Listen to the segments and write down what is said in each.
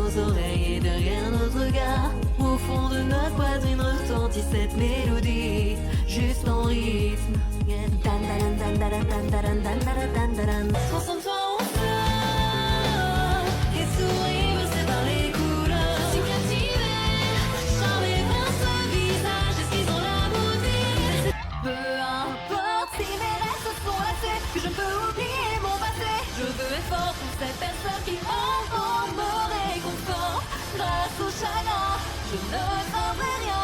nos oreilles et derrière notre regard. Au fond de notre poitrine retentit cette mélodie, juste en rythme. Transforme-toi en fleur et souris bercé par les couleurs. Je suis captivée, charmée par ce visage, esquissant la beauté. Peu importe si mes rêves se sont lassés, que je ne peux oublier mon passé. Je veux être fort pour cette personne qui enfant me réconforte. Grâce au chagrin, je ne craindrai rien.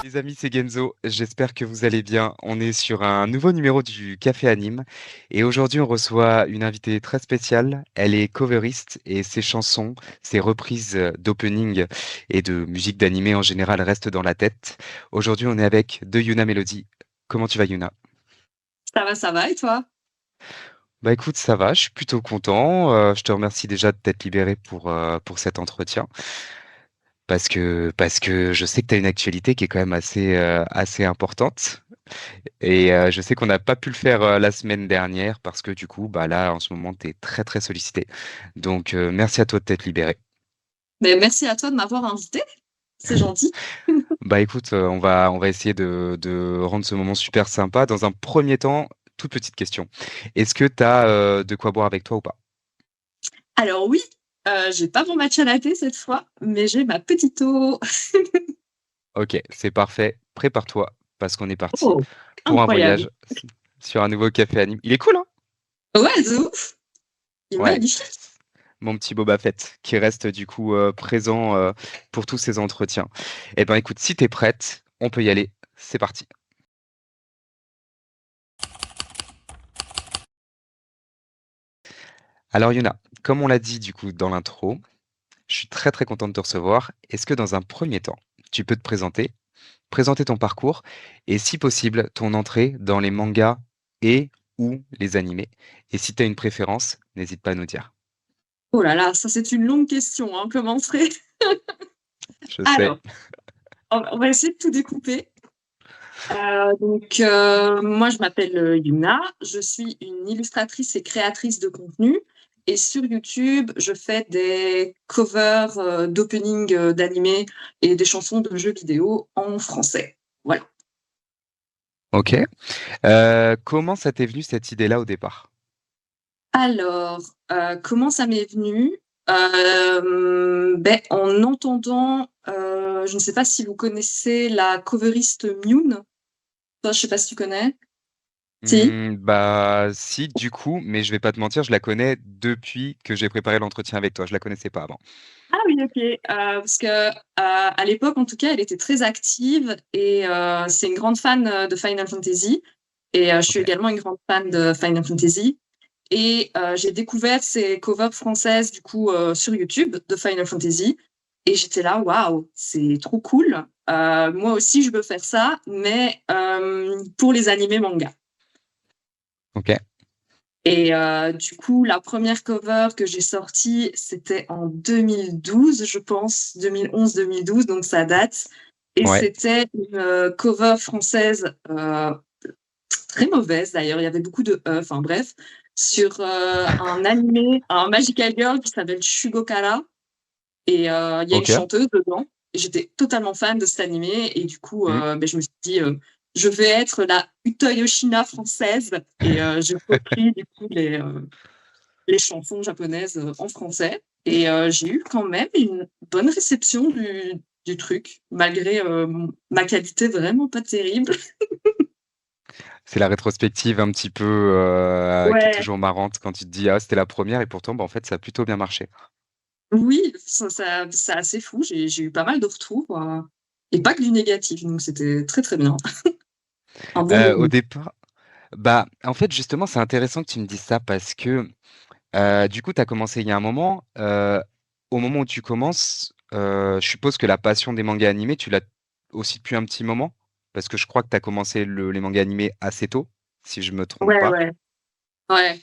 Les amis, c'est Genzo. J'espère que vous allez bien. On est sur un nouveau numéro du Café Anime et aujourd'hui on reçoit une invitée très spéciale. Elle est coveriste et ses chansons, ses reprises d'opening et de musique d'animé en général restent dans la tête. Aujourd'hui on est avec de Yuna Melody. Comment tu vas Yuna? Ça va, et toi? Bah écoute, ça va, je suis plutôt content. Je te remercie déjà de t'être libéré pour cet entretien. Parce que je sais que tu as une actualité qui est quand même assez importante. Et je sais qu'on n'a pas pu le faire la semaine dernière parce que du coup, bah là, en ce moment, tu es très, très sollicité. Donc, merci à toi de t'être libéré. Mais merci à toi de m'avoir invité, c'est gentil. Bah écoute, on va essayer de rendre ce moment super sympa. Dans un premier temps, toute petite question. Est-ce que tu as de quoi boire avec toi ou pas? Alors oui, j'ai pas mon matcha latte cette fois, mais j'ai ma petite eau. Ok, c'est parfait. Prépare-toi parce qu'on est parti Oh, pour un incroyable. voyage sur un nouveau café anime. Il est cool, hein? Ouais, de ouf. Il est Ouais. magnifique. Mon petit Boba Fett, qui reste du coup présent pour tous ces entretiens. Eh ben écoute, si t'es prête, on peut y aller. C'est parti. Alors Yuna, comme on l'a dit du coup dans l'intro, je suis très très content de te recevoir. Est-ce que dans un premier temps, tu peux te présenter ton parcours et si possible ton entrée dans les mangas et ou les animés. Et si tu as une préférence, n'hésite pas à nous dire. Oh là là, ça c'est une longue question, hein, comment serait... Je sais. Alors, on va essayer de tout découper. Moi, je m'appelle Yuna, je suis une illustratrice et créatrice de contenu. Et sur YouTube, je fais des covers d'opening d'animés et des chansons de jeux vidéo en français. Voilà. Ok. Comment ça t'est venu cette idée-là au départ? Alors, comment ça m'est venu? En entendant, je ne sais pas si vous connaissez la coveriste Mune. Toi, je sais pas si tu connais. Si? Bah si, du coup, mais je vais pas te mentir, je la connais depuis que j'ai préparé l'entretien avec toi. Je la connaissais pas avant. Ah oui, ok. Parce que à l'époque, en tout cas, elle était très active et c'est une grande fan de Final Fantasy. Et je suis Ok. également une grande fan de Final Fantasy. Et j'ai découvert ses covers françaises du coup sur YouTube de Final Fantasy. Et j'étais là, waouh, c'est trop cool. Moi aussi, je veux faire ça, mais pour les animés manga. Ok. Et du coup, la première cover que j'ai sortie, c'était en 2012, je pense, 2011-2012, donc ça date. Et Ouais. c'était une cover française très mauvaise d'ailleurs, il y avait beaucoup de enfin bref, sur un animé, un Magical Girl qui s'appelle Shugokara. Et il y a une Ok. chanteuse dedans. Et j'étais totalement fan de cet animé. Et du coup, Hmm. je me suis dit, je vais être la Uto Yoshina française. Et j'ai repris du coup les chansons japonaises en français. Et j'ai eu quand même une bonne réception du truc, malgré ma qualité vraiment pas terrible. C'est la rétrospective un petit peu qui est Ouais, toujours marrante quand tu te dis ah c'était la première et pourtant bah, en fait ça a plutôt bien marché. oui, c'est assez fou. J'ai eu pas mal de retours. Et pas que du négatif, donc c'était très très bien. Un bon Au moment. départ, bah en fait justement c'est intéressant que tu me dises ça parce que du coup tu as commencé il y a un moment. Au moment où tu commences, je suppose que la passion des mangas animés tu l'as aussi depuis un petit moment parce que je crois que tu as commencé les mangas animés assez tôt si je me trompe Ouais, pas. ouais. Ouais,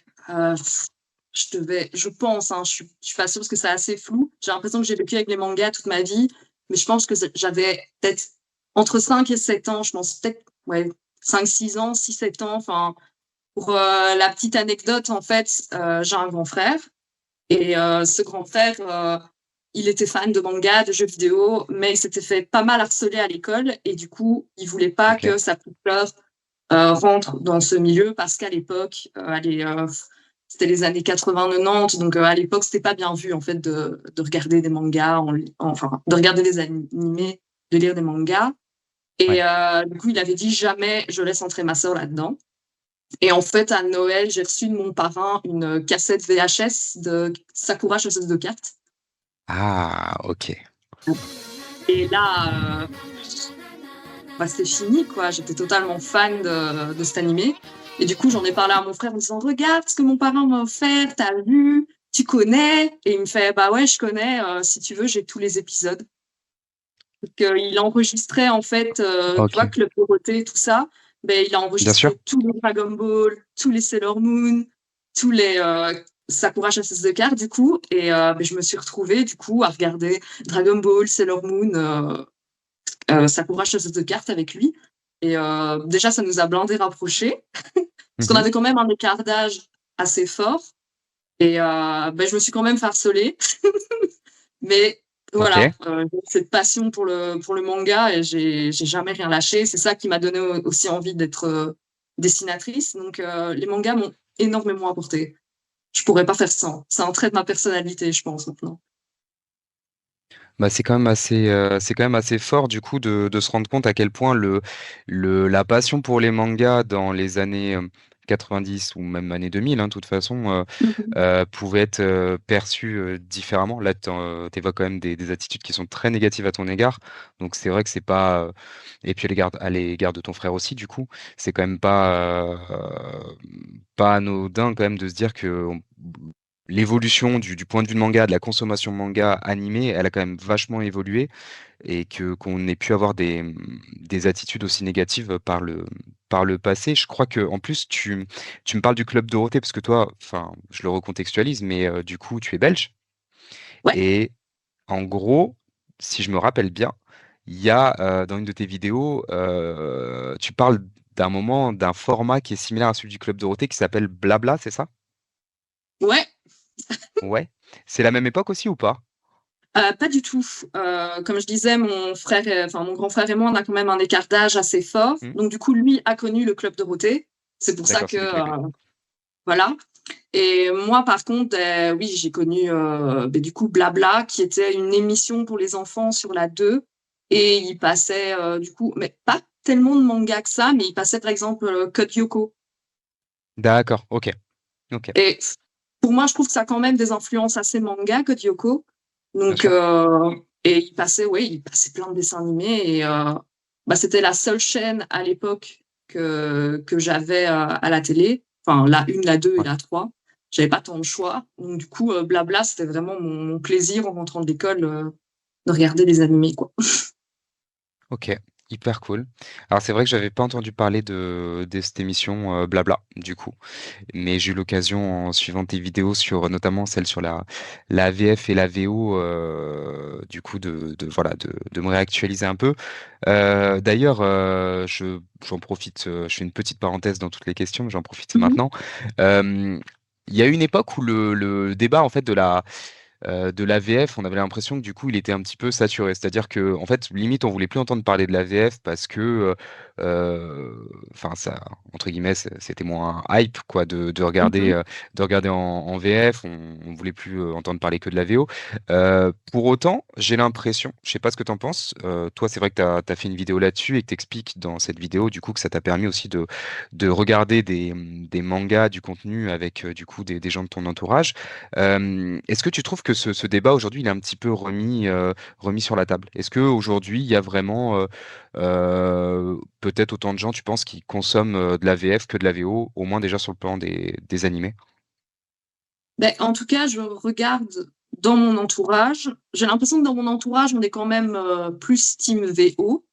je pense, hein, je suis pas sûre parce que c'est assez flou. J'ai l'impression que j'ai vécu avec les mangas toute ma vie, mais je pense que j'avais peut-être entre 5 et 7 ans, je pense peut-être, ouais, 5-6 ans, 6-7 ans. Enfin, pour la petite anecdote, en fait, j'ai un grand frère et ce grand frère, il était fan de manga, de jeux vidéo, mais il s'était fait pas mal harceler à l'école et du coup, il voulait pas Ok. que sa petite sœur rentre dans ce milieu parce qu'à l'époque, c'était les années 80-90, donc à l'époque, c'était pas bien vu en fait de regarder des mangas, enfin de regarder des animés, de lire des mangas. Ouais. Et du coup, il avait dit jamais je laisse entrer ma sœur là-dedans. Et en fait, à Noël, j'ai reçu de mon parrain une cassette VHS de Sakura chasseuse de cartes. Ah, ok. Et là, c'était fini, quoi. J'étais totalement fan de cet animé. Et du coup, j'en ai parlé à mon frère en disant, regarde ce que mon parrain m'a offert, t'as vu, tu connais? Et il me fait, bah ouais, je connais, si tu veux, j'ai tous les épisodes. Donc, il enregistrait, en fait, tu Ok. vois, Club Dorothée, tout ça. Ben, il a Bien sûr. enregistré tous les Dragon Ball, tous les Sailor Moon, tous les Sakura chasseuse de cartes, du coup. Et ben, je me suis retrouvée, du coup, à regarder Dragon Ball, Sailor Moon, Sakura chasseuse de cartes avec lui. Et déjà, ça nous a blindés rapprochés, parce qu'on Mhm. avait quand même un écart d'âge assez fort. Et ben, je me suis quand même farcelée. Mais Ok. voilà, j'ai cette passion pour le manga et j'ai jamais rien lâché. C'est ça qui m'a donné aussi envie d'être dessinatrice. Donc, les mangas m'ont énormément apporté. Je pourrais pas faire sans. C'est un trait de ma personnalité, je pense, maintenant. Bah, c'est quand même assez fort du coup de se rendre compte à quel point la passion pour les mangas dans les années 90 ou même années 2000, hein, de toute façon, Mhm. pouvait être perçue différemment. Là, tu évoques quand même des attitudes qui sont très négatives à ton égard. Donc c'est vrai que c'est pas. Et puis à l'égard de ton frère aussi, du coup, c'est quand même pas anodin quand même de se dire que l'évolution du point de vue de manga, de la consommation de manga animé, elle a quand même vachement évolué et que qu'on ait pu avoir des attitudes aussi négatives par le passé. Je crois que en plus tu me parles du Club Dorothée parce que toi, enfin, je le recontextualise, mais du coup, tu es belge Ouais, et en gros, si je me rappelle bien, il y a dans une de tes vidéos, tu parles d'un moment, d'un format qui est similaire à celui du Club Dorothée qui s'appelle Blabla, c'est ça? ouais, Ouais. C'est la même époque aussi ou pas? pas du tout. Comme je disais, mon grand frère et moi, on a quand même un écart d'âge assez fort. Hmm. Donc, du coup, lui a connu le Club Dorothée. C'est pour ça D'accord, que, c'est lui qui l'a connu. voilà. Et moi, par contre, oui, j'ai connu du coup Blabla, qui était une émission pour les enfants sur la 2. Et il passait du coup, mais pas tellement de manga que ça, mais il passait par exemple Code Lyoko. D'accord, ok, ok, Et pour moi, je trouve que ça a quand même des influences assez manga, Code Lyoko. bien Donc, sûr. et il passait plein de dessins animés. Et c'était la seule chaîne à l'époque que j'avais à la télé. Enfin, la 1, la 2 et Ouais. la 3. J'avais pas tant de choix. Donc, du coup, Blabla, c'était vraiment mon plaisir en rentrant de l'école de regarder des animés, quoi. Ok, hyper cool. Alors c'est vrai que j'avais pas entendu parler de cette émission Blabla, du coup, mais j'ai eu l'occasion en suivant tes vidéos sur notamment celle sur la VF et la VO, du coup voilà de me réactualiser un peu. D'ailleurs, j'en profite, je fais une petite parenthèse dans toutes les questions, mais j'en profite Mhm. maintenant. Euh, Il y a eu une époque où le débat en fait de la VF, on avait l'impression que du coup, il était un petit peu saturé. C'est-à-dire que, en fait, limite, on voulait plus entendre parler de la VF parce que, enfin, ça, entre guillemets, c'était moins hype, quoi, Mhm. de regarder en VF. On voulait plus entendre parler que de la VO. Pour autant, j'ai l'impression, je sais pas ce que tu en penses. Toi, c'est vrai que tu as fait une vidéo là-dessus et que tu expliques dans cette vidéo, du coup, que ça t'a permis aussi de regarder des mangas, du contenu avec, du coup, des gens de ton entourage. Est-ce que tu trouves que ce débat aujourd'hui, il est un petit peu remis sur la table? Est-ce qu'aujourd'hui, il y a vraiment peut-être autant de gens, tu penses, qui consomment de la VF que de la VO, au moins déjà sur le plan des animés? Ben, en tout cas, je regarde dans mon entourage. J'ai l'impression que dans mon entourage, on est quand même plus team VO.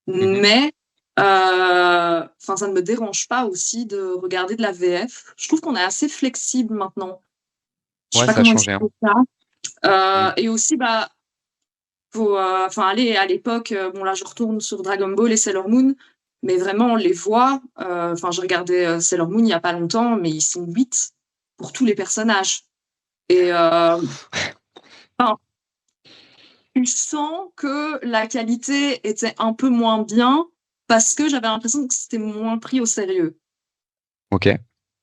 Mhm. Mais ça ne me dérange pas aussi de regarder de la VF. Je trouve qu'on est assez flexible maintenant. Je sais Ouais, pas ça a comment changé, hein. expliquer ça. Mm. Et aussi, aller à l'époque, bon là je retourne sur Dragon Ball et Sailor Moon, mais vraiment on les voit. Je regardais Sailor Moon il y a pas longtemps, mais ils sont 8 pour tous les personnages. Et tu sens que la qualité était un peu moins bien parce que j'avais l'impression que c'était moins pris au sérieux. Ok.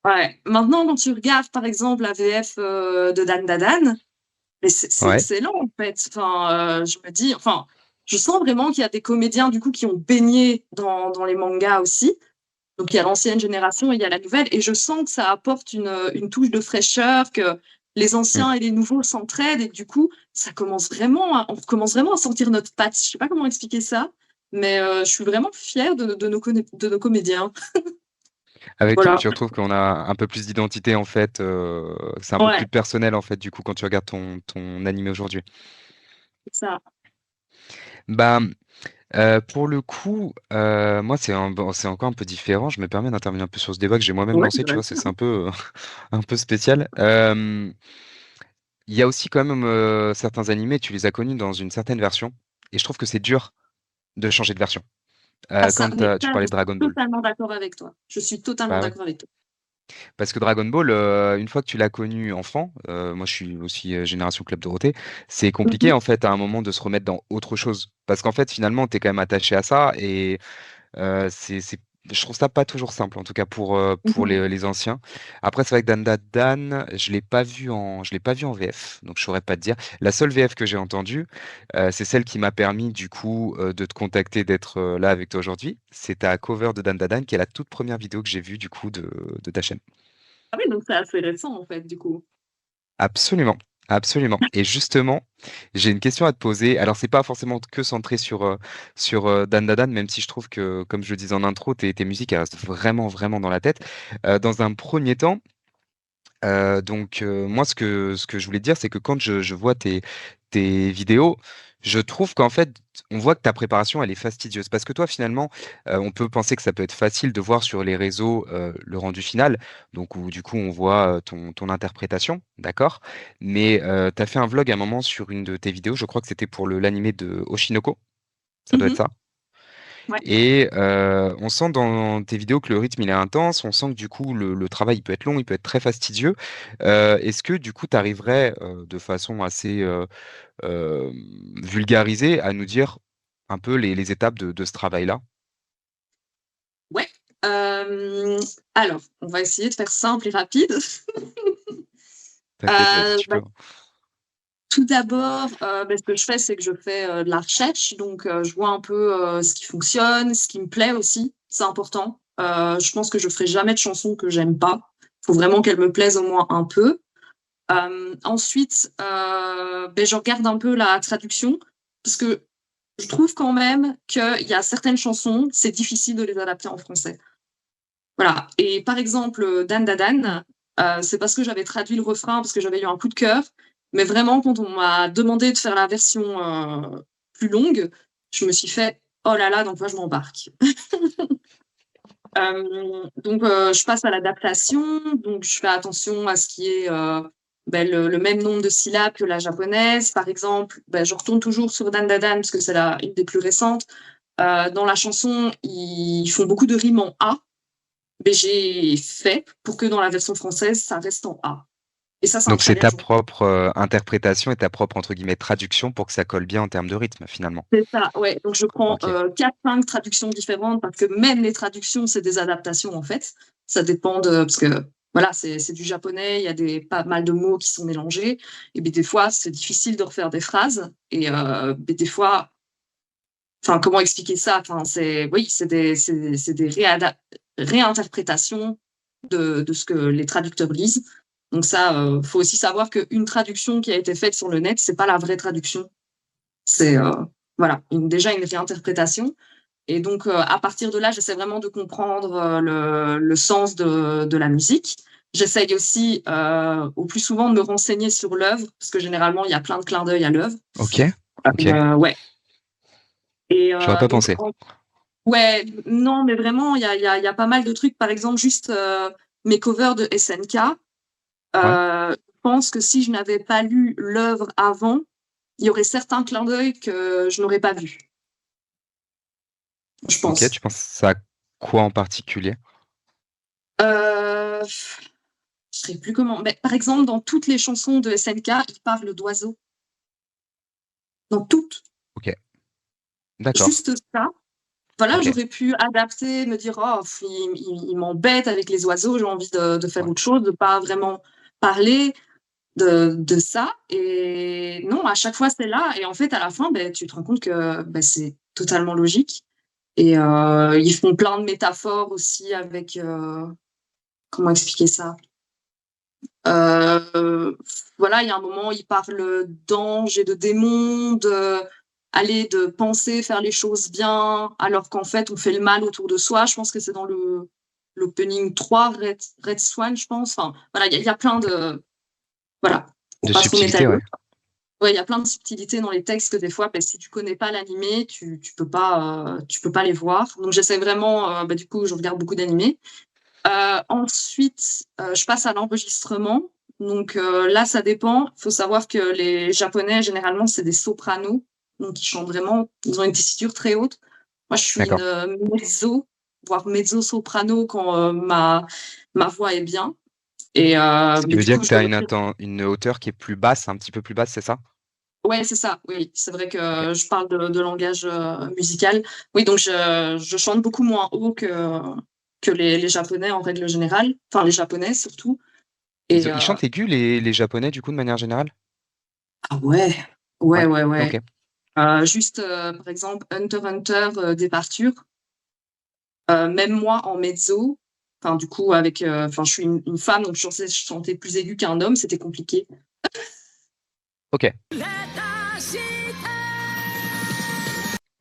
Ouais. Maintenant, quand tu regardes, par exemple, la VF de Dan Dadan, mais c'est Ouais. excellent, en fait. Enfin, je me dis, enfin, je sens vraiment qu'il y a des comédiens, du coup, qui ont baigné dans les mangas aussi. Donc, il y a l'ancienne génération et il y a la nouvelle. Et je sens que ça apporte une touche de fraîcheur, que les Mm. anciens et les nouveaux s'entraident. Et du coup, ça commence vraiment on commence vraiment à sentir notre patte. Je sais pas comment expliquer ça, mais je suis vraiment fière de nos comédiens. Avec toi, Voilà. tu retrouves qu'on a un peu plus d'identité en fait. C'est un peu plus Ouais, personnel en fait, du coup, quand tu regardes ton animé aujourd'hui. c'est ça. Bah, pour le coup, moi, bon, c'est encore un peu différent. Je me permets d'intervenir un peu sur ce débat que j'ai moi-même Ouais, lancé, tu vas-y. vois, c'est un peu, un peu spécial. Il y a aussi quand même certains animés, tu les as connus dans une certaine version, et je trouve que c'est dur de changer de version. Ah, ça, Quand mais tu ça, je parlais de suis Dragon Ball. totalement d'accord avec toi. Je suis totalement Bah ouais. d'accord avec toi. Parce que Dragon Ball, une fois que tu l'as connu enfant, moi je suis aussi génération Club Dorothée, c'est compliqué Mhm, en fait à un moment de se remettre dans autre chose. Parce qu'en fait, finalement, tu es quand même attaché à ça et je trouve ça pas toujours simple, en tout cas pour mhm. les anciens. Après, c'est vrai que Dan Dan Dan, je l'ai pas vu en VF, donc je saurais pas te dire. La seule VF que j'ai entendue, c'est celle qui m'a permis du coup de te contacter, d'être là avec toi aujourd'hui. C'est ta cover de Dan Dan Dan, qui est la toute première vidéo que j'ai vue du coup de ta chaîne. Ah oui, donc c'est assez récent, en fait, du coup. Absolument, absolument. Et justement, j'ai une question à te poser. Alors, c'est pas forcément que centré sur Dan Dadan, même si je trouve que, comme je le disais en intro, tes musiques elles restent vraiment, vraiment dans la tête. Dans un premier temps, moi, ce que je voulais te dire, c'est que quand je vois tes vidéos, je trouve qu'en fait, on voit que ta préparation, elle est fastidieuse. Parce que toi, finalement, on peut penser que ça peut être facile de voir sur les réseaux le rendu final, donc où du coup, on voit ton interprétation, d'accord? Mais tu as fait un vlog à un moment sur une de tes vidéos, je crois que c'était pour l'animé de Oshinoko, ça doit être Mhm, ça. ouais. Et on sent dans tes vidéos que le rythme il est intense, on sent que du coup le travail il peut être long, il peut être très fastidieux. Est-ce que du coup tu arriverais de façon assez euh, vulgarisée à nous dire un peu les étapes de ce travail-là? Ouais. Alors, on va essayer de faire simple et rapide. T'inquiète, vas-y, tu Bah, peux. tout d'abord, ce que je fais, c'est que je fais de la recherche. Donc, je vois un peu ce qui fonctionne, ce qui me plaît aussi. C'est important. Je pense que je ferai jamais de chanson que j'aime pas. Il faut vraiment qu'elle me plaise au moins un peu. Ensuite, je regarde un peu la traduction parce que je trouve quand même qu'il y a certaines chansons, c'est difficile de les adapter en français. Voilà. Et par exemple, Dan Dadan, c'est parce que j'avais traduit le refrain, parce que j'avais eu un coup de cœur. Mais vraiment, quand on m'a demandé de faire la version plus longue, je me suis fait oh là là, donc moi je m'embarque. Je passe à l'adaptation. Donc, je fais attention à ce qui est le même nombre de syllabes que la japonaise. Par exemple, je retourne toujours sur Dan Dadan parce que c'est une des plus récentes. Dans la chanson, ils font beaucoup de rimes en A. Mais j'ai fait pour que dans la version française, ça reste en A. Et ça, c'est un Donc c'est ta challenge. propre interprétation et ta propre entre guillemets traduction pour que ça colle bien en termes de rythme finalement. C'est ça, ouais. Donc, je prends Ok. 4-5 traductions différentes parce que même les traductions, c'est des adaptations en fait. Ça dépend de. Parce que voilà, c'est du japonais, il y a pas mal de mots qui sont mélangés. Et bien, des fois, c'est difficile de refaire des phrases. Et des fois, enfin, comment expliquer ça? Enfin, oui, c'est des réinterprétations de ce que les traducteurs lisent. Donc ça, faut aussi savoir qu'une traduction qui a été faite sur le net, c'est pas la vraie traduction. C'est voilà, déjà une réinterprétation. Et donc, à partir de là, j'essaie vraiment de comprendre le sens de la musique. J'essaye aussi, au plus souvent, de me renseigner sur l'œuvre, parce que généralement, il y a plein de clins d'œil à l'œuvre. Ok. Ok. Ouais. Et J'aurais pas pensé. ouais, non, mais vraiment, il y a pas mal de trucs. Par exemple, juste mes covers de SNK. Ouais. Je pense que si je n'avais pas lu l'œuvre avant, il y aurait certains clins d'œil que je n'aurais pas vus, je Ok. pense. Tu penses à quoi en particulier? Je ne sais plus comment. Mais, par exemple, dans toutes les chansons de SNK, il parle d'oiseaux. dans toutes. OK. D'accord. Juste ça. Voilà, OK. j'aurais pu adapter, me dire: «Oh, il m'embête avec les oiseaux, j'ai envie de faire Ouais. autre chose, de pas vraiment parler de ça» et non, à chaque fois, c'est là et en fait, à la fin, beh, tu te rends compte que, bah, c'est totalement logique et ils font plein de métaphores aussi avec, comment expliquer ça? Voilà, il y a un moment, ils parlent d'anges et de démons, de penser faire les choses bien, alors qu'en fait, on fait le mal autour de soi. Je pense que c'est dans l'opening 3, Red Swan, je pense. Enfin, voilà, il y a plein de voilà, pour De pas trop subtilité, m'étaler. ouais. Ouais, il y a plein de subtilités dans les textes que des fois, bah, si tu connais pas l'animé, tu peux pas les voir. Donc j'essaie vraiment, bah, du coup, je regarde beaucoup d'animés. Ensuite, je passe à l'enregistrement. Donc là, ça dépend. Il faut savoir que les Japonais, généralement, c'est des sopranos, donc ils chantent vraiment, ils ont une tessiture très haute. Moi, je suis D'accord. une mezzo, voire mezzo-soprano quand ma voix est bien. Et Ce qui mais veut du dire coup, que je tu as dois une hauteur qui est plus basse, un petit peu plus basse, c'est ça? ouais, c'est ça, oui. C'est vrai OK. que je parle de langage musical. Oui, donc je chante beaucoup moins haut que les Japonais en règle générale, enfin les Japonais surtout. Et Ils chantent aigus les Japonais, du coup, de manière générale? ah ouais, ouais, Ouais? ouais, ouais. OK. Juste, par exemple, Hunter x Hunter, Departure, même moi en mezzo, enfin du coup avec, enfin je suis une femme donc je suis censée chanter plus aigu qu'un homme, c'était compliqué. OK.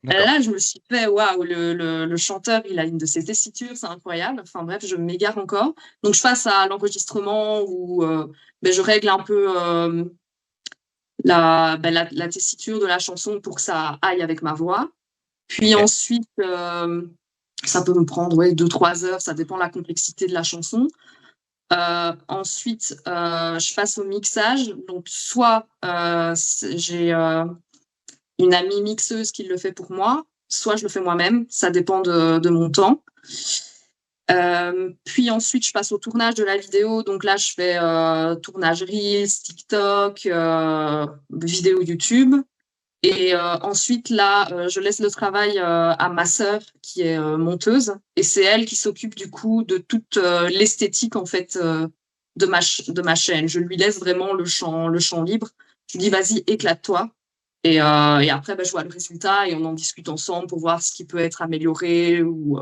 D'accord. Là, je me suis fait: «Waouh, le chanteur, il a une de ses tessitures, c'est incroyable». Enfin bref, je m'égare encore. Donc je passe à l'enregistrement où, beh, je règle un peu, la tessiture de la chanson pour que ça aille avec ma voix. Puis OK. ensuite, ça peut me prendre, ouais, 2-3 heures, ça dépend de la complexité de la chanson. Ensuite, je passe au mixage. Donc soit, j'ai, une amie mixeuse qui le fait pour moi, soit je le fais moi-même, ça dépend de mon temps. Puis ensuite, je passe au tournage de la vidéo. Donc là, je fais tournage Reels, TikTok, vidéo YouTube. Et ensuite, là, je laisse le travail à ma sœur qui est monteuse. Et c'est elle qui s'occupe du coup de toute l'esthétique en fait de ma chaîne. Je lui laisse vraiment le champ libre. Je lui dis, vas-y, éclate-toi. Et après, bah, je vois le résultat et on en discute ensemble pour voir ce qui peut être amélioré ou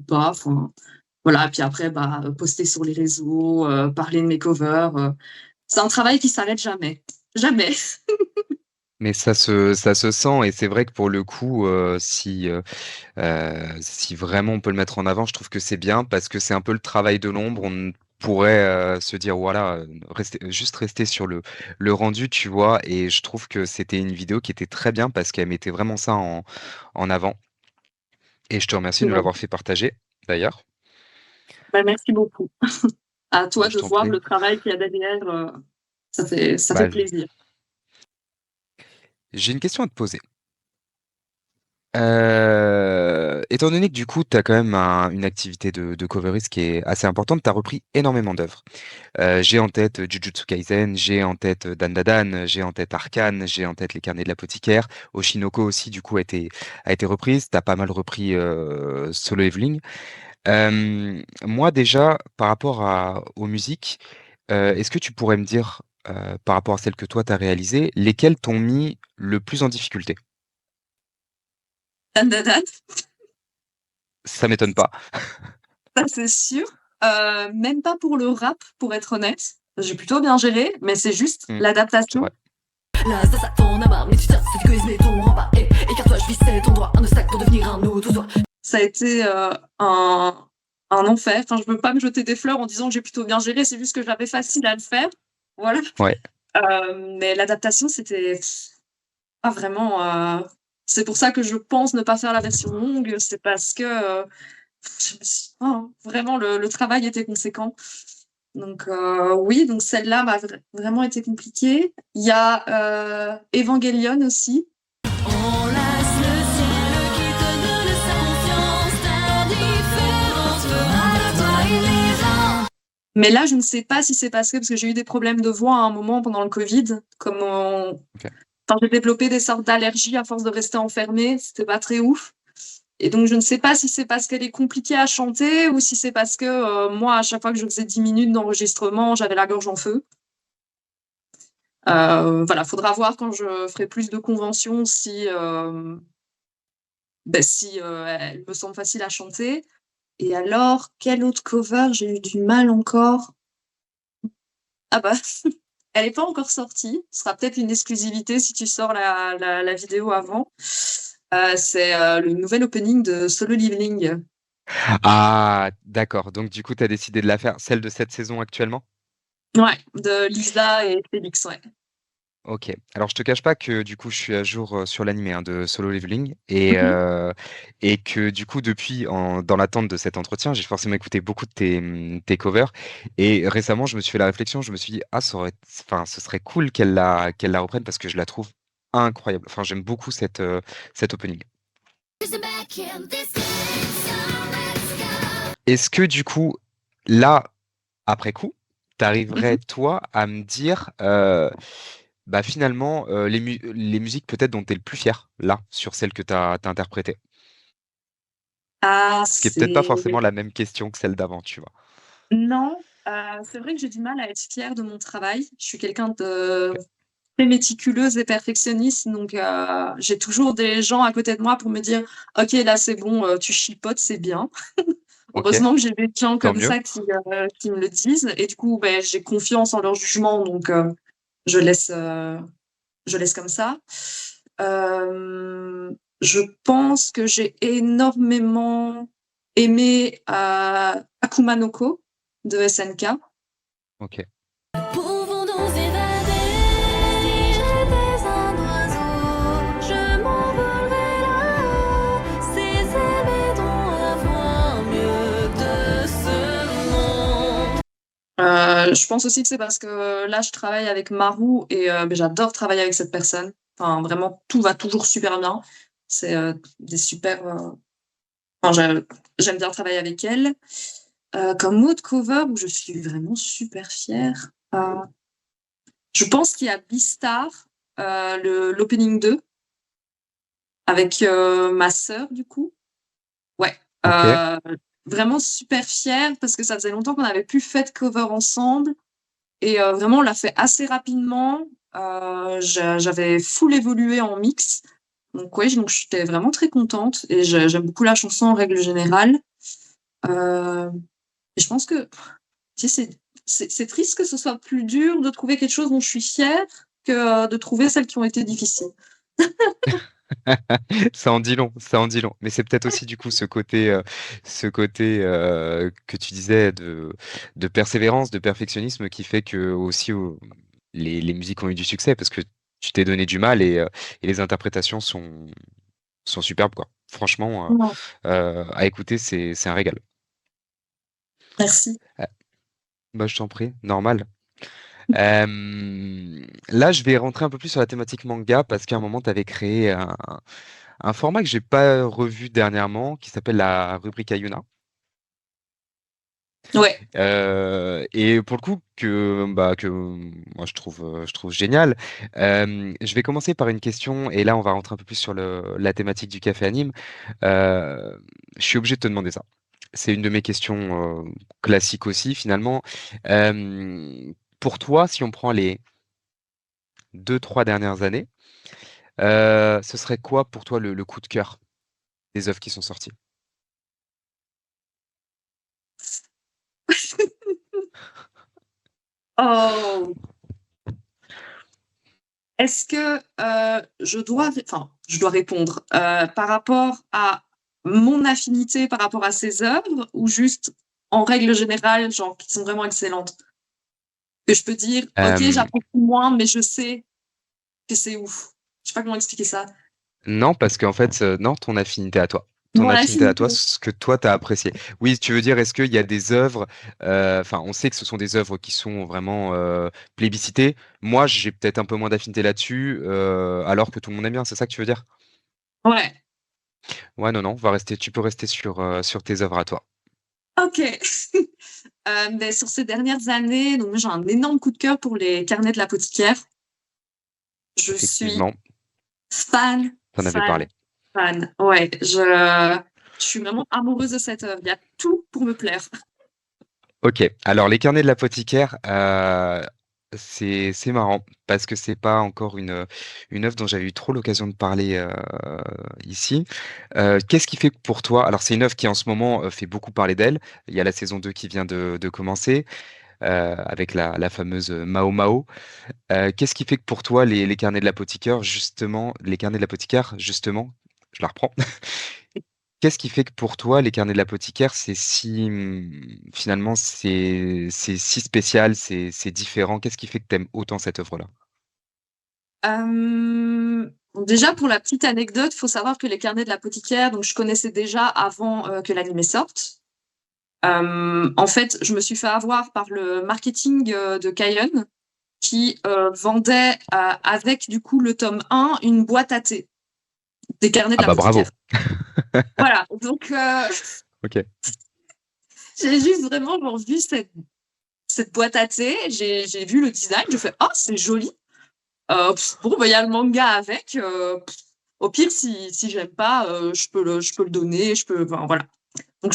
pas. Enfin, voilà. Puis après, bah, poster sur les réseaux, parler de mes covers. C'est un travail qui s'arrête jamais. Jamais. Mais ça se sent et c'est vrai que pour le coup, si vraiment on peut le mettre en avant, je trouve que c'est bien parce que c'est un peu le travail de l'ombre. On pourrait, se dire: «Voilà, rester sur le rendu», tu vois? Et je trouve que c'était une vidéo qui était très bien parce qu'elle mettait vraiment ça en avant et je te remercie de nous Ouais. l'avoir fait partager, d'ailleurs. Bah, merci beaucoup. À Bah, toi je de t'en voir prie. le travail qu'il y a derrière, ça fait Bah, plaisir. j'ai une question à te poser. Étant donné que du coup, tu as quand même une activité de coveriste qui est assez importante, tu as repris énormément d'œuvres. J'ai en tête Jujutsu Kaisen, j'ai en tête Dandadan, j'ai en tête Arcane, j'ai en tête Les Carnets de l'Apothicaire. Oshinoko aussi, du coup, a été reprise. Tu as pas mal repris Solo Leveling. Moi, déjà, par rapport aux musiques, est-ce que tu pourrais me dire, par rapport à celles que toi, tu as réalisées, lesquelles t'ont mis le plus en difficulté? Dan, dan, dan, Ça m'étonne pas. ça c'est sûr. Même pas pour le rap, pour être honnête. J'ai plutôt bien géré, mais c'est juste Mmh, c'est l'adaptation. vrai. Là, ça t'en a marre, mais tu tiens, c'est que mais ton rempart. Écarte-toi, je vissais ton doigt, un obstacle pour devenir un autre toi. Ça a été un enfer. Enfin, je veux pas me jeter des fleurs en disant que j'ai plutôt bien géré, c'est juste que j'avais facile à le faire. Voilà. Ouais. Mais l'adaptation, c'était ah vraiment, c'est pour ça que je pense ne pas faire la version longue, c'est parce que, je me suis vraiment le travail était conséquent. Donc oui, donc celle-là m'a vraiment été compliquée. Il y a, Evangelion aussi. Enlace le ciel qui te donne sa confiance, ta différence fera de toi une légende. Mais là, je ne sais pas si c'est parce que j'ai eu des problèmes de voix à un moment pendant le Covid, comme on OK. Enfin, j'ai développé des sortes d'allergies à force de rester enfermée. C'était pas très ouf. Et donc, je ne sais pas si c'est parce qu'elle est compliquée à chanter ou si c'est parce que moi, à chaque fois que je faisais 10 minutes d'enregistrement, j'avais la gorge en feu. Voilà, faudra voir quand je ferai plus de conventions si, elle me semble facile à chanter. Et alors, quel autre cover j'ai eu du mal encore? Ah bah, elle n'est pas encore sortie. Ce sera peut-être une exclusivité si tu sors la vidéo avant. C'est le nouvel opening de Solo Leveling. Ah, d'accord. Donc, du coup, tu as décidé de la faire, celle de cette saison actuellement? Ouais, de Lisa et Félix, ouais. Ok. Alors, je te cache pas que du coup, je suis à jour sur l'animé de Solo Leveling et que du coup, depuis, dans l'attente de cet entretien, j'ai forcément écouté beaucoup de tes covers. Et récemment, je me suis fait la réflexion, je me suis dit, ah, enfin, ce serait cool qu'elle la reprenne parce que je la trouve incroyable. Enfin, j'aime beaucoup cet opening. Est-ce que du coup, là, après coup, tu arriverais, Mhm. toi, à me dire, bah, finalement, les musiques peut-être dont tu es le plus fier, là, sur celles que tu as interprétées? Ah, Ce qui est peut-être pas c'est... forcément la même question que celle d'avant, tu vois. Non, c'est vrai que j'ai du mal à être fière de mon travail. Je suis quelqu'un de Ok. très méticuleuse et perfectionniste, donc j'ai toujours des gens à côté de moi pour me dire: «OK, là, c'est bon, tu chipotes, c'est bien». Ok, Heureusement que j'ai des gens tant comme mieux. ça qui me le disent et du coup, beh, j'ai confiance en leur jugement, donc je laisse, heu, je laisse comme ça. Je pense que j'ai énormément aimé, Akuma no Ko de SNK. Ok. Pouvons-nous évader? Si j'étais un oiseau, je m'envolerais là-haut. Ces ailes m'aideront à voir mieux de ce monde. Je pense aussi que c'est parce que là, je travaille avec Maru et beh, j'adore travailler avec cette personne. Enfin, vraiment, tout va toujours super bien. C'est, des super, enfin, j'aime bien travailler avec elle. Comme autre cover où je suis vraiment super fière, je pense qu'il y a Beastar, l'opening 2 avec, ma sœur, du coup. Ouais, Ok. vraiment super fière parce que ça faisait longtemps qu'on n'avait plus fait de cover ensemble et vraiment on l'a fait assez rapidement. J'avais full évolué en mix, donc ouais, donc j'étais vraiment très contente et j'aime beaucoup la chanson en règle générale. Heu et je pense que, tu sais, c'est triste que ce soit plus dur de trouver quelque chose dont je suis fière que, de trouver celles qui ont été difficiles. Ça en dit long, ça en dit long. Mais c'est peut-être aussi du coup ce côté que tu disais de persévérance, de perfectionnisme qui fait que aussi les musiques ont eu du succès parce que tu t'es donné du mal et les interprétations sont superbes, quoi. Franchement, Ouais, à écouter, c'est un régal. merci. Euh, Bah, je t'en prie, normal. Là, je vais rentrer un peu plus sur la thématique manga parce qu'à un moment, tu avais créé un format que j'ai pas revu dernièrement qui s'appelle la rubrique Ayuna. Ouais. Et pour le coup, que moi je trouve génial. Je vais commencer par une question et là, on va rentrer un peu plus sur la thématique du café anime. Euh, je suis obligé de te demander ça. C'est une de mes questions classiques aussi, finalement. Pour toi, si on prend les 2, 3 dernières années, ce serait quoi pour toi le coup de cœur des œuvres qui sont sorties? Oh! Est-ce que, je dois répondre, par rapport à mon affinité par rapport à ses œuvres ou juste en règle générale, genre qui sont vraiment excellentes? Que je peux dire: «OK, Euh, j'apprécie moins, mais je sais que c'est ouf». Je sais pas comment expliquer ça. non, parce qu'en fait, non, ton affinité à toi. Ton Mon affinité à affinité. toi, ce que toi, t'as apprécié. Oui, tu veux dire, est-ce qu'il y a des œuvres, enfin, on sait que ce sont des œuvres qui sont vraiment plébiscitées. Moi, j'ai peut-être un peu moins d'affinité là-dessus, alors que tout le monde aime bien, c'est ça que tu veux dire? Ouais, Ouais, non, non, tu peux rester sur tes œuvres à toi. OK. Beh, sur ces dernières années, donc moi j'ai un énorme coup de cœur pour les carnets de l'apothicaire. Je suis Effectivement, fan, t'en avais fan, parlé. fan. Ouais, je suis vraiment amoureuse de cette œuvre. Il y a tout pour me plaire. Ok, alors les carnets de l'apothicaire, c'est marrant parce que c'est pas encore une œuvre dont j'avais eu trop l'occasion de parler ici. Qu'est-ce qui fait que pour toi, alors c'est une œuvre qui en ce moment fait beaucoup parler d'elle. Il y a la saison 2 qui vient de commencer avec la fameuse Mao Mao. Qu'est-ce qui fait que pour toi les carnets de l'apothicaire, justement, les carnets de l'apothicaire, justement, je la reprends. Qu'est-ce qui fait que pour toi, les carnets de l'apothicaire, c'est si finalement c'est si spécial, c'est différent. Qu'est-ce qui fait que t'aimes autant cette œuvre-là? Bon, déjà, pour la petite anecdote, faut savoir que les carnets de l'apothicaire, donc je connaissais déjà avant que l'anime sorte. En fait, je me suis fait avoir par le marketing de Kayon qui vendait avec du coup le tome 1 une boîte à thé des carnets de Ah bah bravo. l'apothicaire. Voilà, donc Ok. j'ai juste vraiment genre, vu cette boîte à thé, j'ai vu le design, je fais ah c'est joli. Bon bah il y a le manga avec. Au pire si j'aime pas, je peux le donner, enfin, voilà. Donc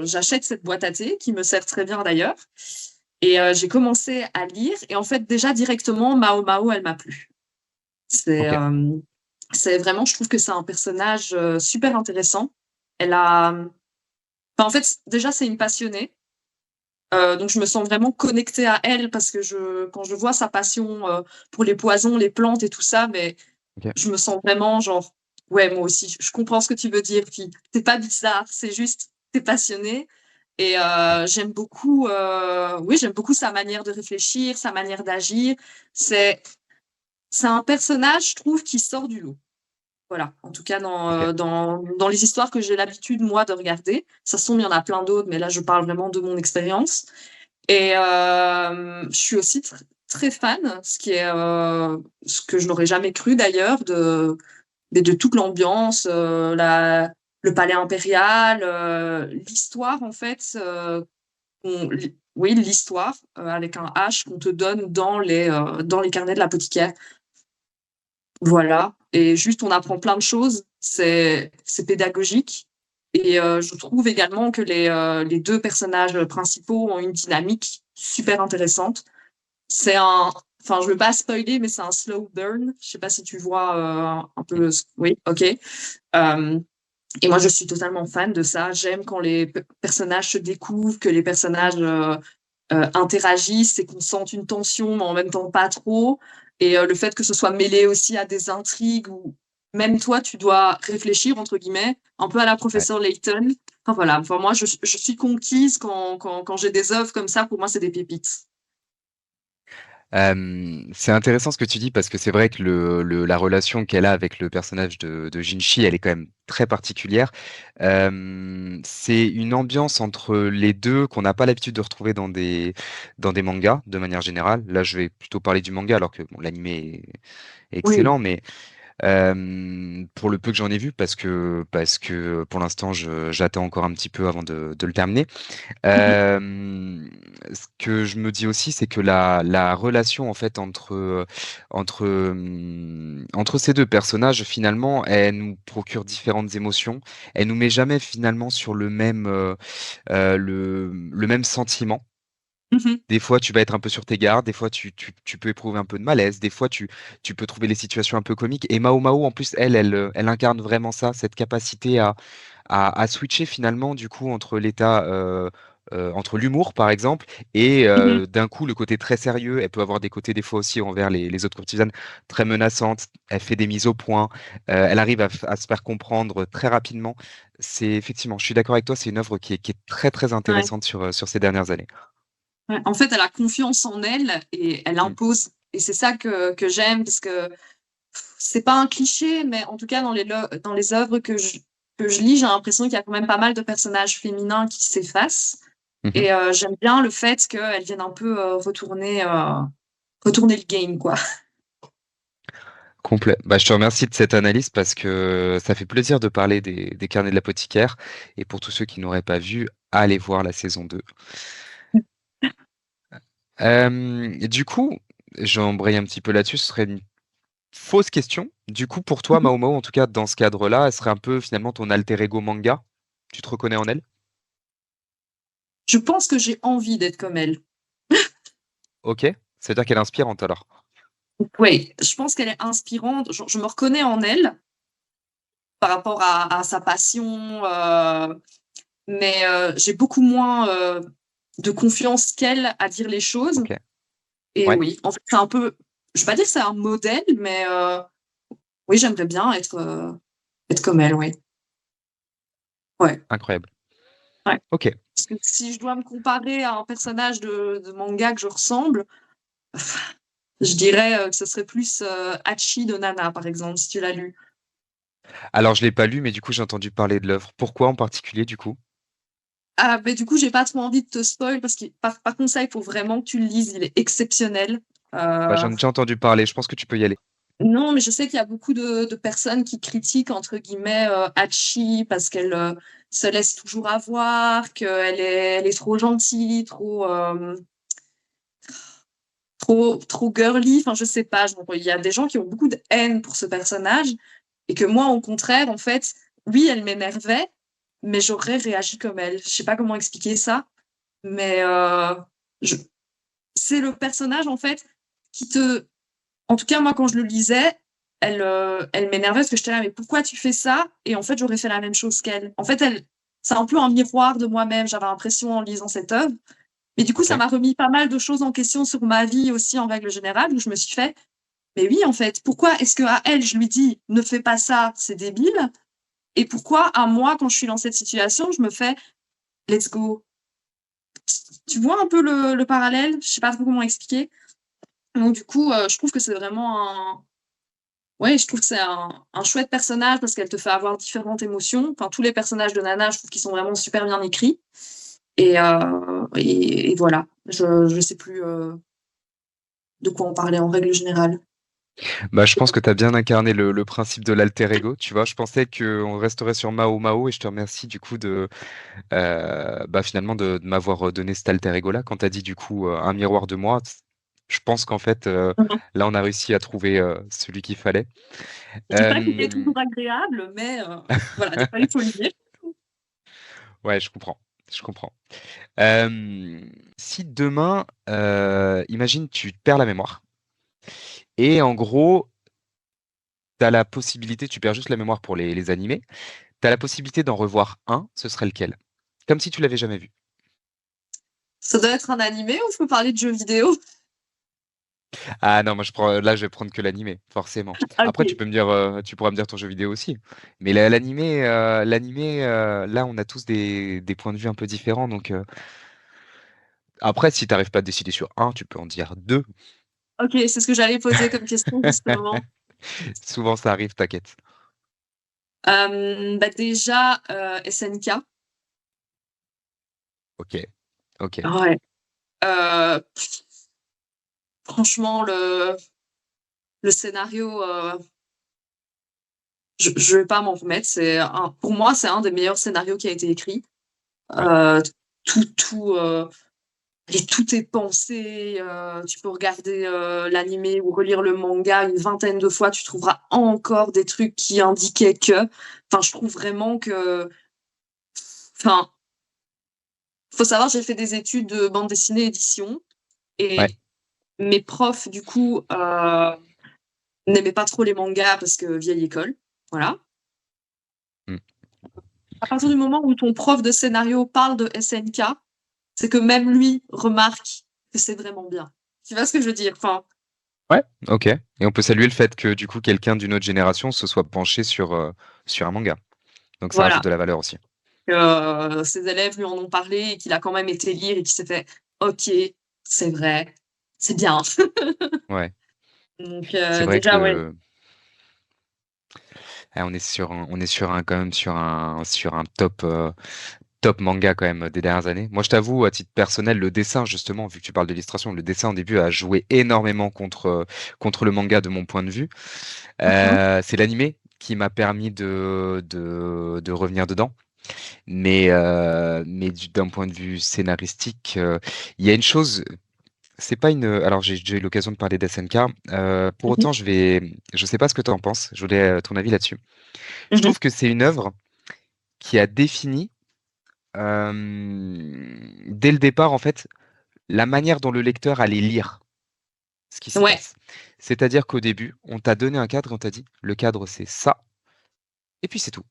j'achète cette boîte à thé qui me sert très bien d'ailleurs. Et j'ai commencé à lire et en fait déjà directement Mao Mao elle m'a plu. C'est Ok. euh, c'est vraiment je trouve que c'est un personnage super intéressant. Elle a enfin, en fait déjà c'est une passionnée. Donc je me sens vraiment connectée à elle parce que quand je vois sa passion pour les poisons, les plantes et tout ça, mais Ok. je me sens vraiment genre ouais moi aussi je comprends ce que tu veux dire puis c'est pas bizarre c'est juste t'es passionné et j'aime beaucoup sa manière de réfléchir sa manière d'agir c'est c'est un personnage je trouve qui sort du lot voilà en tout cas Ok. dans les histoires que j'ai l'habitude moi de regarder ça se tombe il y en a plein d'autres mais là je parle vraiment de mon expérience et je suis aussi très fan ce que je n'aurais jamais cru d'ailleurs mais de toute l'ambiance, le palais impérial, l'histoire en fait, oui l'histoire avec un H qu'on te donne dans les carnets de l'apothicaire. Voilà, et juste on apprend plein de choses, c'est pédagogique et je trouve également que les deux personnages principaux ont une dynamique super intéressante. C'est un enfin je veux pas spoiler mais c'est un slow burn. Je sais pas si tu vois un peu oui, OK. Euh, et moi, je suis totalement fan de ça. J'aime quand les personnages se découvrent, que les personnages interagissent et qu'on sente une tension, mais en même temps pas trop. Et le fait que ce soit mêlé aussi à des intrigues où même toi, tu dois réfléchir, entre guillemets, un peu à la Ouais. professeure Layton. Enfin voilà, enfin, moi, je suis conquise quand j'ai des œuvres comme ça. Pour moi, c'est des pépites. C'est intéressant ce que tu dis parce que c'est vrai que la relation qu'elle a avec le personnage de Jinchi, elle est quand même très particulière. C'est une ambiance entre les deux qu'on n'a pas l'habitude de retrouver dans des mangas de manière générale. Là, je vais plutôt parler du manga alors que bon, l'animé est Oui. excellent, mais pour le peu que j'en ai vu, parce que pour l'instant, j'attends encore un petit peu avant de le terminer. Mhm, Ce que je me dis aussi, c'est que la relation en fait entre ces deux personnages, finalement, elle nous procure différentes émotions. Elle nous met jamais finalement sur le même sentiment. mhm, Des fois, tu vas être un peu sur tes gardes, des fois, tu peux éprouver un peu de malaise, des fois, tu peux trouver les situations un peu comiques. Et Mao Mao, en plus, elle incarne vraiment ça, cette capacité à switcher finalement, du coup, entre entre l'humour, par exemple, et mhm. d'un coup, le côté très sérieux. Elle peut avoir des côtés, des fois aussi, envers les autres courtisanes, très menaçantes. Elle fait des mises au point. Elle arrive à se faire comprendre très rapidement. C'est effectivement, je suis d'accord avec toi, c'est une œuvre qui est très, très Ouais. intéressante sur ces dernières années. Ouais. En fait, elle a confiance en elle et elle Mm. impose. Et c'est ça que j'aime parce que c'est pas un cliché, mais en tout cas, dans les œuvres que je lis, j'ai l'impression qu'il y a quand même pas mal de personnages féminins qui s'effacent. Mhm. Et j'aime bien le fait qu'elles viennent un peu retourner le game, quoi. Complet. Bah, je te remercie de cette analyse parce que ça fait plaisir de parler des carnets de l'apothicaire. Et pour tous ceux qui n'auraient pas vu, allez voir la saison 2. Du coup, j'embraye un petit peu là-dessus. Ce serait Fausse question. Du coup, pour toi, Mhm. Mao Mao, en tout cas dans ce cadre-là, elle serait un peu finalement ton alter ego manga. Tu te reconnais en elle? Je pense que j'ai envie d'être comme elle. Ok. C'est-à-dire qu'elle est inspirante alors. Oui, je pense qu'elle est inspirante. Je me reconnais en elle par rapport à sa passion, mais j'ai beaucoup moins de confiance qu'elle à dire les choses. Ok. Et Ouais. oui, en fait, c'est un peu, je vais pas dire que c'est un modèle, mais oui, j'aimerais bien être comme elle, oui. Ouais, Incroyable. ouais. Ok. Parce que si je dois me comparer à un personnage de manga que je ressemble, je dirais que ce serait plus Hachi de Nana, par exemple, si tu l'as lu. Alors, je l'ai pas lu, mais du coup, j'ai entendu parler de l'œuvre. Pourquoi en particulier, du coup? Ah, mais du coup, j'ai pas trop envie de te spoil parce que par contre, ça, il faut vraiment que tu le lises. Il est exceptionnel. Bah, Euh, j'en ai déjà entendu parler. Je pense que tu peux y aller. non, mais je sais qu'il y a beaucoup de personnes qui critiquent, entre guillemets, Hachi parce qu'elle se laisse toujours avoir, elle est trop gentille, trop girly. Enfin, je sais pas. Il y a des gens qui ont beaucoup de haine pour ce personnage et que moi, au contraire, en fait, oui, elle m'énervait, mais j'aurais réagi comme elle. Je sais pas comment expliquer ça, mais je, c'est le personnage en fait qui te, en tout cas moi quand je le lisais, elle m'énervait parce que j'étais là mais pourquoi tu fais ça? Et en fait j'aurais fait la même chose qu'elle. En fait c'est un peu un miroir de moi-même. J'avais l'impression en lisant cette œuvre. Mais du coup Ok. ça m'a remis pas mal de choses en question sur ma vie aussi en règle générale où je me suis fait mais oui en fait pourquoi est-ce que à elle je lui dis ne fais pas ça c'est débile et pourquoi à moi quand je suis dans cette situation je me fais let's go. Tu vois un peu le parallèle? Je sais pas trop comment expliquer. Donc du coup, je trouve que c'est vraiment un ouais, je trouve que c'est un chouette personnage parce qu'elle te fait avoir différentes émotions. Enfin, tous les personnages de Nana, je trouve qu'ils sont vraiment super bien écrits et voilà. Je sais plus, de quoi on parlait en règle générale. Bah, je pense que tu as bien incarné le principe de l'alter ego. Tu vois, je pensais qu'on resterait sur Mao Mao et je te remercie du coup bah, finalement de m'avoir donné cet alter ego-là. Quand tu as dit du coup un miroir de moi, je pense qu'en fait, Mmh. là, on a réussi à trouver celui qu'il fallait. Je dis pas qu'il est Euh, toujours agréable, mais voilà, des fois il faut le dire. ouais, je comprends. Je comprends. Euh, Si demain, imagine, tu perds la mémoire et en gros, tu as la possibilité, tu perds juste la mémoire pour les animés, tu as la possibilité d'en revoir un, ce serait lequel? Comme si tu l'avais jamais vu. Ça doit être un animé ou je peux parler de jeux vidéo? Ah non, moi là je vais prendre que l'animé, forcément. Après tu OK. peux me dire, tu pourras me dire ton jeu vidéo aussi. Mais l'animé, là on a tous des points de vue un peu différents. Donc après, si t'arrives pas à te décider sur un, tu peux en dire deux. OK, c'est ce que j'allais poser comme question justement. Souvent ça arrive, t'inquiète. Bah, déjà, SNK. Ok, ok. Ouais. Heu, franchement le scénario, je vais pas m'en remettre. Pour moi, c'est un des meilleurs scénarios qui a été écrit. Ouais. Heu, tout, et tout est pensé, tu peux regarder, l'animé ou relire le manga une vingtaine de fois, tu trouveras encore des trucs qui indiquaient que enfin, je trouve vraiment que enfin, faut savoir, j'ai fait des études de bande dessinée édition Ouais. et mes profs, du coup, n'aimaient pas trop les mangas parce que vieille école, voilà. Mm. À partir du moment où ton prof de scénario parle de SNK, c'est que même lui remarque que c'est vraiment bien. Tu vois ce que je veux dire? Enfin, Ouais, ok. Et on peut saluer le fait que du coup quelqu'un d'une autre génération se soit penché sur un manga. Donc ça rajoute voilà. de la valeur aussi. Ses élèves lui en ont parlé et qu'il a quand même été lire et qu'il s'est fait OK, c'est vrai, c'est bien. Ouais. Donc, C'est vrai déjà, ouais. que on est sur un quand même sur un top manga quand même des dernières années. Moi, je t'avoue, à titre personnel, le dessin, justement, vu que tu parles d'illustration, le dessin au début a joué énormément contre le manga de mon point de vue. Mmh. C'est l'animé qui m'a permis de revenir dedans. Mais d'un point de vue scénaristique, il y a une chose. c'est pas une. Alors, j'ai déjà eu l'occasion de parler d'SNK. Pour Mhm. autant, je sais pas ce que tu en penses. Je voulais ton avis là-dessus. Je Mhm. trouve que c'est une œuvre qui a défini, dès le départ, en fait, la manière dont le lecteur allait lire ce qui se Ouais, passe. C'est-à-dire qu'au début, on t'a donné un cadre, on t'a dit, le cadre, c'est ça, et puis c'est tout.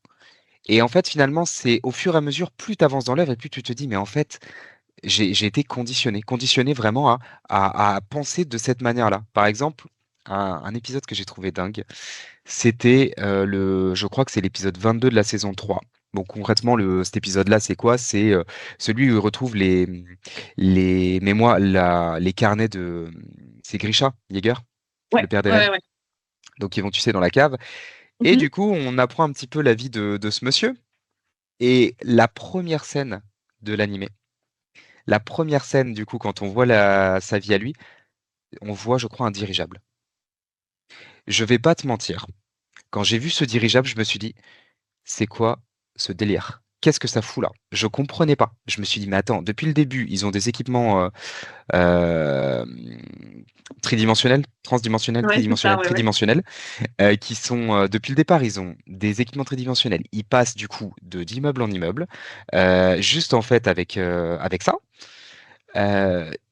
Et en fait, finalement, c'est au fur et à mesure, plus tu avances dans l'œuvre, et plus tu te dis, mais en fait, j'ai été conditionné vraiment à penser de cette manière-là. Par exemple, un épisode que j'ai trouvé dingue, c'était je crois que c'est l'épisode 22 de la saison 3. Bon, concrètement, cet épisode-là, c'est quoi? C'est celui où il retrouve les mémoires, les carnets de. C'est Grisha Jäger, le ouais, père ouais, d'Eren. ouais. Donc, ils vont, tu sais, dans la cave. Et Mhm. du coup, on apprend un petit peu la vie de ce monsieur. Et la première scène de l'animé, la première scène, du coup, quand on voit sa vie à lui, on voit, je crois, un dirigeable. Je vais pas te mentir. Quand j'ai vu ce dirigeable, je me suis dit, c'est quoi ce délire? Qu'est-ce que ça fout là? Je comprenais pas. Je me suis dit, mais attends, depuis le début, ils ont des équipements euh, tridimensionnels, transdimensionnels, Ouais, c'est ça, tridimensionnels, ouais, ouais. tridimensionnels, qui sont, depuis le départ, ils ont des équipements tridimensionnels. Ils passent du coup d'immeuble en immeuble, juste en fait avec ça.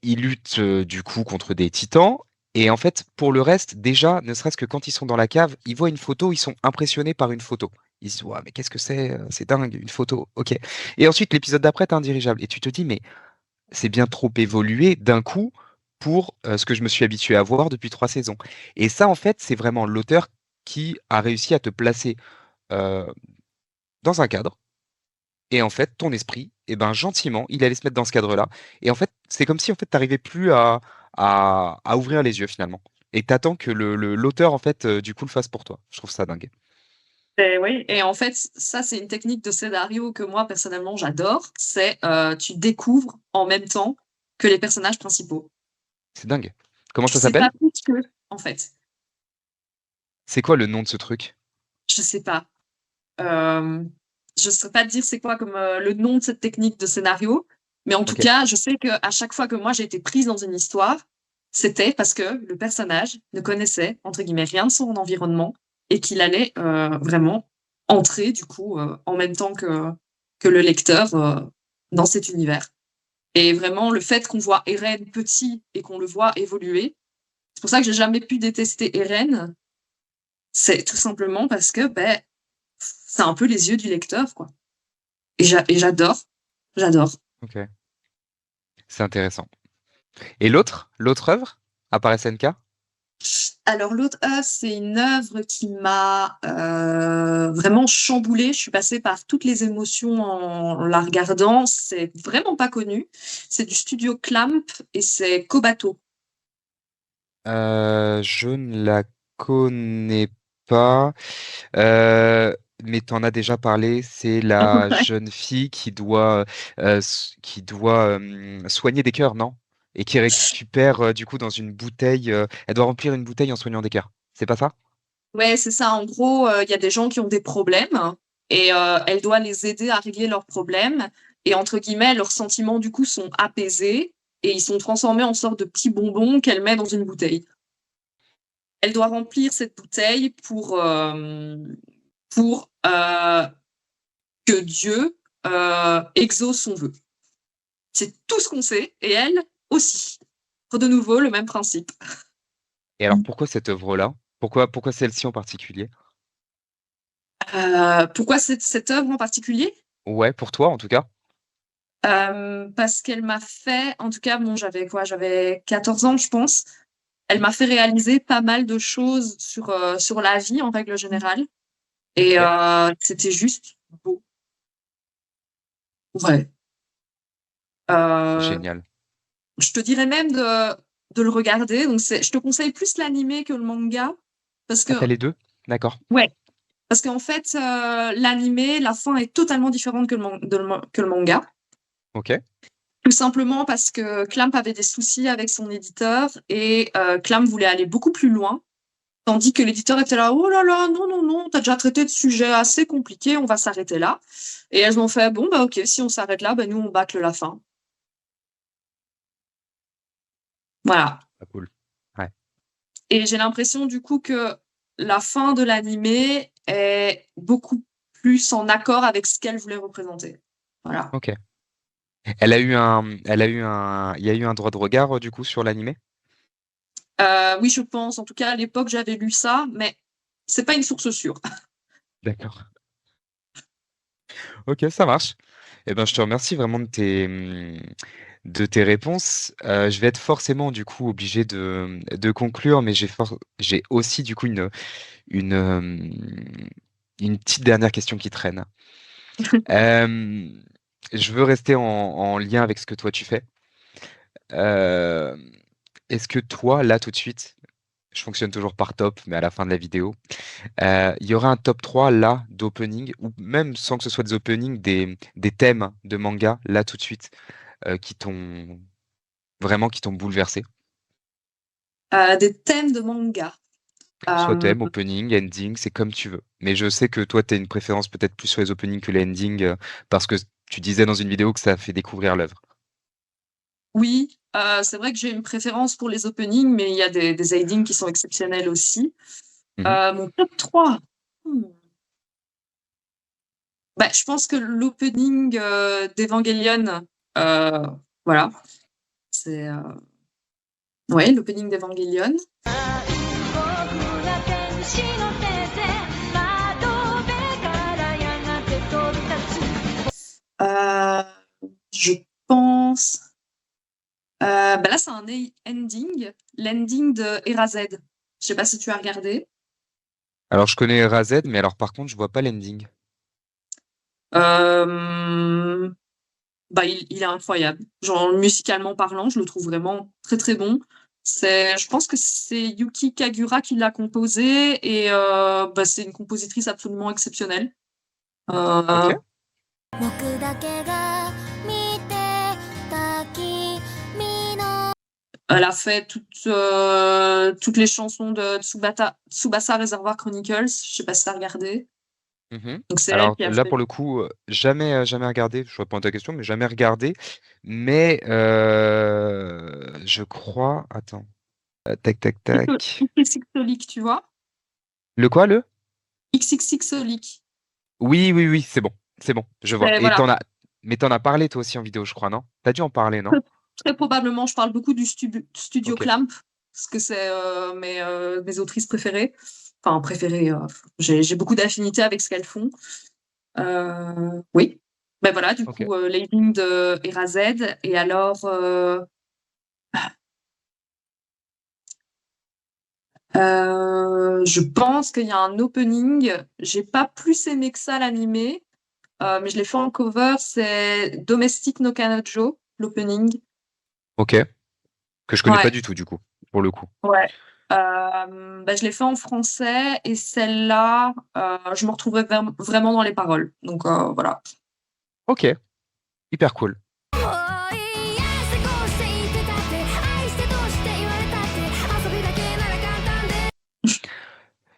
Ils luttent du coup contre des titans. Et en fait, pour le reste, déjà, ne serait-ce que quand ils sont dans la cave, ils voient une photo, ils sont impressionnés par une photo. Ils se disent, ouah, mais qu'est-ce que c'est? C'est dingue, une photo. Ok. Et ensuite, l'épisode d'après, t'as un dirigeable. Et tu te dis, mais c'est bien trop évolué d'un coup pour ce que je me suis habitué à voir depuis 3 saisons. Et ça, en fait, c'est vraiment l'auteur qui a réussi à te placer euh, dans un cadre et en fait, ton esprit, eh ben, gentiment, il allait se mettre dans ce cadre-là. Et en fait, c'est comme si en fait, t'arrivais plus à ouvrir les yeux finalement. Et t'attends que l'auteur, en fait, du coup, le fasse pour toi. Je trouve ça dingue. Et oui, et en fait, ça, c'est une technique de scénario que moi, personnellement, j'adore. C'est tu découvres en même temps que les personnages principaux. C'est dingue. Comment Tu ça sais s'appelle? pas plus qu'eux, en fait. C'est quoi le nom de ce truc? Je sais pas. Euh, je ne saurais pas te dire c'est quoi comme le nom de cette technique de scénario, mais en tout Ok. cas, je sais qu'à chaque fois que moi j'ai été prise dans une histoire, c'était parce que le personnage ne connaissait, entre guillemets, rien de son environnement et qu'il allait vraiment entrer, du coup, en même temps que le lecteur dans cet univers. Et vraiment, le fait qu'on voit Eren petit et qu'on le voit évoluer, c'est pour ça que j'ai jamais pu détester Eren, c'est tout simplement parce que ben, c'est un peu les yeux du lecteur, quoi. Et j'adore, j'adore. Ok. C'est intéressant. Et l'autre œuvre, à part SNK? Alors l'autre œuvre, c'est une œuvre qui m'a vraiment chamboulée. Je suis passée par toutes les émotions en la regardant. C'est vraiment pas connu. C'est du studio Clamp et c'est Kobato. Je ne la connais pas. Euh, mais t'en as déjà parlé, c'est la Ouais. jeune fille qui doit soigner des cœurs, non? Et qui récupère du coup dans une bouteille. Elle doit remplir une bouteille en soignant des cœurs. C'est pas ça? Ouais, c'est ça. En gros, il y a des gens qui ont des problèmes et elle doit les aider à régler leurs problèmes. Et entre guillemets, leurs sentiments du coup sont apaisés et ils sont transformés en sorte de petits bonbons qu'elle met dans une bouteille. Elle doit remplir cette bouteille pour que Dieu exauce son vœu. C'est tout ce qu'on sait, et elle aussi. De nouveau, le même principe. Et alors pourquoi cette œuvre-là? Pourquoi celle-ci en particulier? Pourquoi cette œuvre en particulier? Ouais, pour toi en tout cas. Parce qu'elle m'a fait, en tout cas, bon, j'avais quoi? J'avais 14 ans, je pense. Elle m'a fait réaliser pas mal de choses sur la vie en règle générale. Et Ok, c'était juste beau. Ouais. Euh, génial. je te dirais même de le regarder. Donc je te conseille plus l'animé que le manga. Parce Ah, que, t'as les deux? D'accord. ouais, parce qu'en fait, l'animé, la fin est totalement différente que le manga. Ok. Tout simplement parce que Clamp avait des soucis avec son éditeur et Clamp voulait aller beaucoup plus loin, tandis que l'éditeur était là, oh là là, non, non, non, t'as déjà traité de sujets assez compliqués, on va s'arrêter là. Et elles ont fait, bon, bah ok, si on s'arrête là, bah nous, on bâcle la fin. Voilà. Ah, cool. Ouais. Et j'ai l'impression du coup que la fin de l'animé est beaucoup plus en accord avec ce qu'elle voulait représenter. Voilà. Ok. Il y a eu un droit de regard du coup sur l'animé? Oui, je pense. En tout cas, à l'époque, j'avais lu ça, mais c'est pas une source sûre. D'accord. Ok, ça marche. Eh ben, je te remercie vraiment de tes réponses. Je vais être forcément du coup obligé de conclure, mais j'ai aussi du coup une, euh, une petite dernière question qui traîne. Euh, je veux rester en lien avec ce que toi tu fais. Euh, Est-ce que toi, là tout de suite, je fonctionne toujours par top, mais à la fin de la vidéo, il y aura un top 3 là d'opening, ou même sans que ce soit des openings, des thèmes de manga là tout de suite, qui t'ont qui t'ont bouleversé? Des thèmes de manga. Soit Euh, thème, opening, ending, c'est comme tu veux. Mais je sais que toi, tu as une préférence peut-être plus sur les openings que les endings, parce que tu disais dans une vidéo que ça a fait découvrir l'œuvre. oui, c'est vrai que j'ai une préférence pour les openings, mais il y a des endings qui sont exceptionnels aussi. Mhm. Mon top 3. Hmm. Bah, je pense que l'opening d'Evangelion, euh, voilà, c'est ouais, l'opening d'Evangelion. 僕ら天使の手で窓辺からやがて飛び立つ Euh, je pense. Bah là, c'est un ending, l'ending de Erazed. Je sais pas si tu as regardé. Alors, je connais Razed, mais alors par contre, je vois pas l'ending. Euh, Bah, il est incroyable. Genre, musicalement parlant, je le trouve vraiment très très bon. Je pense que c'est Yuki Kagura qui l'a composé et bah, c'est une compositrice absolument exceptionnelle. Ok. Euh, 僕だけが見てた君の Elle a fait toutes les chansons de Tsubasa Reservoir Chronicles. Je sais pas si tu as regardé. Mhm. Donc c'est elle Alors qui a là, fait. pour le coup, jamais regardé. Je réponds à ta question, mais jamais regardé. Mais je crois. Attends. Tac, tac, tac. XXXolic, tu vois? Le quoi, le? XXXolic. Oui, oui, oui, c'est bon. C'est bon, je vois. Et Voilà. mais t'en as parlé toi aussi en vidéo, je crois, non? T'as dû en parler, non? Très, très probablement, je parle beaucoup du studio Ok. Clamp, parce que c'est mes autrices préférées. Enfin, préférées, j'ai beaucoup d'affinités avec ce qu'elles font. Oui. Ben voilà, du Ok. coup, Leaving de Erazed. Et alors, je pense qu'il y a un opening. J'ai pas plus aimé que ça l'animé, mais je l'ai fait en cover. C'est Domestic no Kanojo, l'opening. Ok. Que je connais pas Ouais. du tout, du coup, pour le coup. Ouais. Bah, je l'ai fait en français et celle-là, je me retrouvais vraiment dans les paroles. Donc voilà. Ok. Hyper cool. おいイエスこうして言ってたって愛してどうして言われたって遊びだけなら簡単で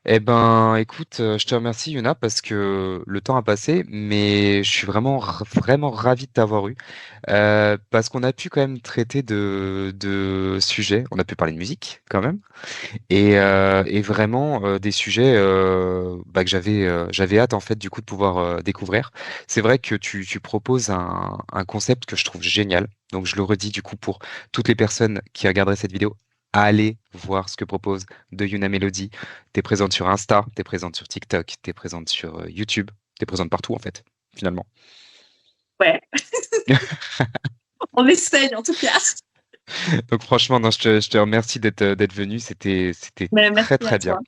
Eh ben, écoute, je te remercie, Yuna, parce que le temps a passé, mais je suis vraiment ravi de t'avoir eu. Parce qu'on a pu quand même traiter de sujets, on a pu parler de musique quand même, et vraiment des sujets bah, que j'avais hâte en fait du coup de pouvoir découvrir. C'est vrai que tu proposes un concept que je trouve génial, donc je le redis du coup pour toutes les personnes qui regarderaient cette vidéo. Allez voir ce que propose de Yuna Melody. T'es présente sur Insta, t'es présente sur TikTok, t'es présente sur YouTube, t'es présente partout en fait, finalement. Ouais, on essaye en tout cas. Donc franchement, non, je te remercie d'être venu. C'était Mais très merci à très bien. toi.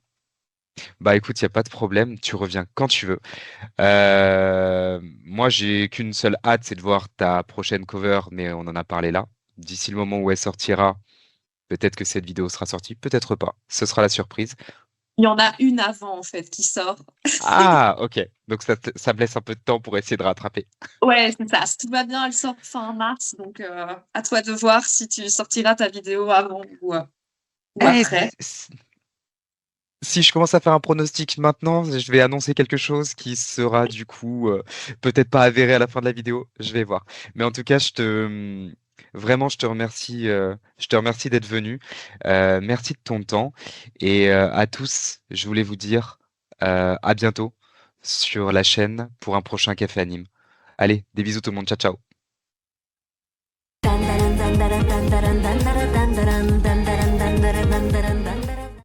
Bah écoute, il n'y a pas de problème. Tu reviens quand tu veux. Moi, j'ai qu'une seule hâte, c'est de voir ta prochaine cover, mais on en a parlé là. D'ici le moment où elle sortira, peut-être que cette vidéo sera sortie, peut-être pas. Ce sera la surprise. Il y en a une avant en fait qui sort. Ah, ok. Donc ça me laisse un peu de temps pour essayer de rattraper. Ouais, c'est ça. Si tout va bien, elle sort fin mars. Donc à toi de voir si tu sortiras ta vidéo avant ou Eh, après. si je commence à faire un pronostic maintenant, je vais annoncer quelque chose qui sera du coup peut-être pas avéré à la fin de la vidéo. Je vais voir. Mais en tout cas, Vraiment, je te remercie d'être venu. Merci de ton temps et à tous, je voulais vous dire à bientôt sur la chaîne pour un prochain Café Anime. Allez, des bisous tout le monde. Ciao, ciao. Dan, dan, dan, dan, dan, dan, dan, dan, dan, dan, dan, dan, dan, dan, dan, dan, dan, dan, dan.